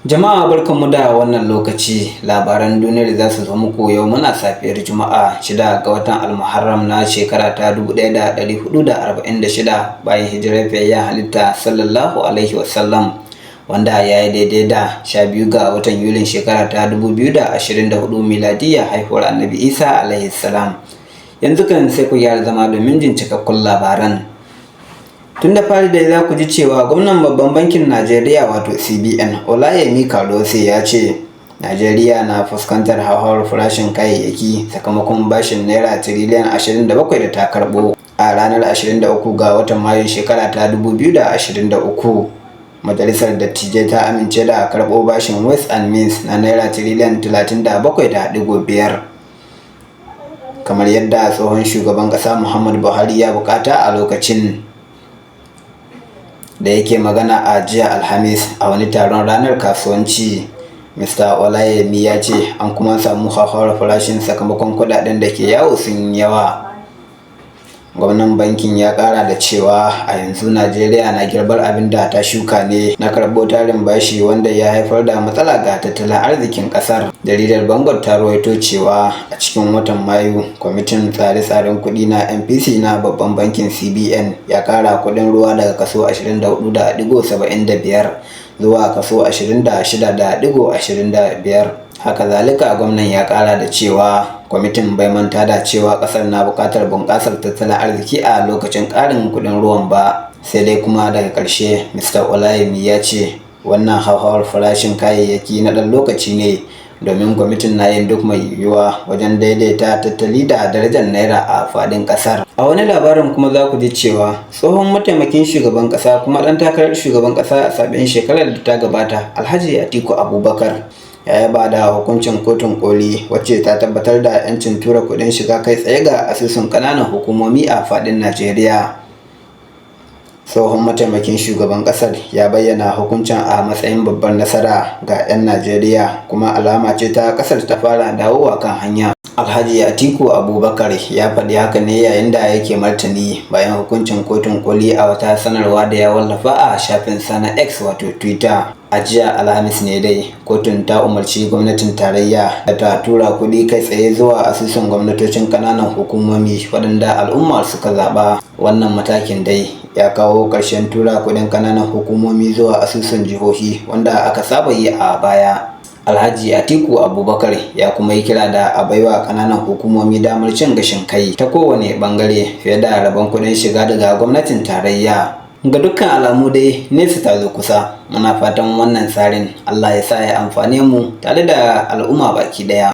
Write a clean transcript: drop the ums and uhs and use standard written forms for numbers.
Jama'a barkanmu da wannan lokaci. Labaran duniyar za su zo muku yau muna safiyar Juma'a 6 ga watan Almuharram na shekara ta 1446 bayan hijirar fiyayyen halitta sallallahu alaihi wasallam, wanda ya yi daidai da 12 ga watan Yulin shekara ta 2024 miladiyya haihuwar Annabi Isa alaihi salam. Yanzu kan sai ku gyara zama domin jin cikakkun labaran. Tun da fari da za ku ji cewa gwamnan babban bankin Najeriya wato CBN Olayemi Kalose ya ce Najeriya na fuskantar hauhawar farashin kayayyaki sakamakon bashin naira tiriliyan 27 da ta karbo a ranar 23 ga watan Mayun shekara ta 2023. Majalisar Dattijai ta amince da karbo bashin Ways and Means na naira tiriliyan 37.5 kamar yadda tsohon shugaban ƙasa Muhammadu Buhari ya bukata a lokacin da yake magana a jiya Alhamis a wani taron ranar kasuwanci. Mr. Olayemi ya ce an kuma samu hauhawar farashin sakamakon kudaden da ke yawo sun yawa. Gwamnan bankin ya kara da cewa a yanzu Najeriya na girbar abin da ta shuka ne na karɓo tarin bashi, wanda ya haifar da matsala ga tattalin arzikin ƙasar. Jaridar Vanguard ta rawaito cewa a cikin watan Mayu, kwamitin tsare-tsaren kuɗi na MPC na babban bankin CBN ya kara kuɗin ruwa daga kaso 24.75 zuwa kaso 26.25. Haka zalika gwamnan ya kara da cewa kwamitin bai manta da cewa kasar na bukatar bunƙasar tattalin arziki a lokacin ƙarin kuɗin ruwan ba. Sai dai kuma daga ƙarshe Mr. Olayemi ya ce wannan hauhawar farashin kayayyaki na ɗan lokaci ne, domin kwamitin na yin duk mai yiwuwa wajen daidaita tattali da darajar naira a faɗin ƙasar. A wani labarin kuma za ku ji cewa tsohon mataimakin shugaban ƙasa kuma ɗan takarar shugaban ƙasa a zaɓen shekarar da ta gabata Alhaji Atiku Abubakar ya yaba da hukuncin kotun koli wacce ta tabbatar da 'yancin tura kuɗin shiga kai tsaye ga asusun ƙananan hukumomi a faɗin Najeriya. Tsohon mataimakin shugaban ƙasar ya bayyana hukuncin a matsayin babbar nasara ga 'yan Najeriya, kuma alama ce ta ƙasar ta fara dawowa kan hanya. Alhaji Atiku Abubakar ya faɗi haka ne yayin da yake martani bayan hukuncin kotun koli a wata sanarwa da ya wallafa a shafinsa na X wato Twitter. A jiya Alhamis ne dai kotun ta umarci gwamnatin tarayya da ta tura kuɗi kai tsaye zuwa asusun gwamnatocin ƙananan hukumomi waɗanda al'umma suka zaɓa. Wannan matakin dai ya kawo ƙarshen tura kuɗin ƙananan hukumomi zuwa asusun jihohi wanda aka saba yi a baya. Alhaji Atiku Abubakar ya kuma yi kira da a baiwa ƙananan hukumomi damar cin gashin kai ta kowane ɓangare fiye da rabon kuɗin shiga daga gwamnatin tarayya. Ga dukkan alamu dai nesa ta zo kusa. Muna fatan wannan tsarin Allah ya sa ya amfane mu tare da al'umma baki ɗaya.